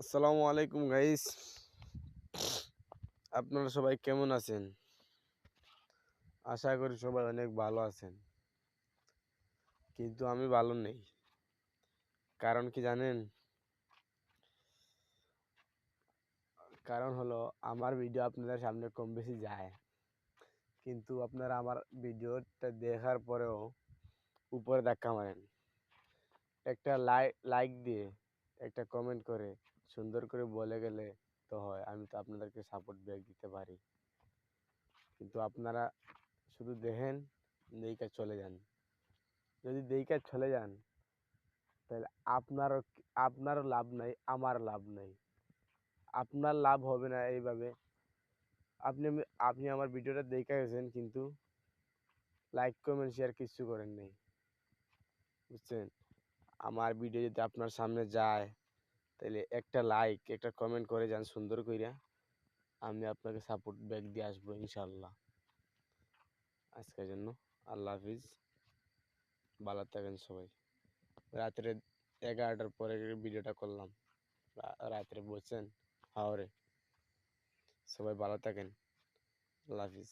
আসসালামু আলাইকুম গাইস। আপনারা সবাই কেমন আছেন? আশা করি সবাই অনেক ভালো আছেন, কিন্তু আমি ভালো নেই। কারণ কি জানেন? কারণ হলো আমার ভিডিও আপনাদের সামনে কম বেশি যায়, কিন্তু আপনারা আমার ভিডিওটা দেখার পরেও উপরে ধাক্কা মারেন। একটা লাইক দিয়ে, একটা কমেন্ট করে, সুন্দর করে বলে গেলে তো হয়, আমি তো আপনাদেরকে সাপোর্ট ব্যাক দিতে পারি। কিন্তু আপনারা শুধু দেখেন, দেইখা চলে যান। যদি দেইখা চলে যান তাহলে আপনারও লাভ নাই, আমার লাভ নাই। আপনার লাভ হবে না এইভাবে। আপনি আমার ভিডিওটা দেখে গেছেন, কিন্তু লাইক কমেন্ট শেয়ার কিছু করেন নাই, বুঝছেন? আমার ভিডিও যদি আপনার সামনে যায় তাহলে একটা লাইক, একটা কমেন্ট করে যান সুন্দর কইরা। আমি আপনাকে সাপোর্ট ব্যাক দিয়ে আসবো ইনশাল্লাহ। আজকের জন্য আল্লাহ হাফিজ। ভালো থাকেন সবাই। রাত্রে 11টার পরে ভিডিওটা করলাম, রাত্রে বলছেন হাওরে। সবাই ভালো থাকেন। আল্লাহ হাফিজ।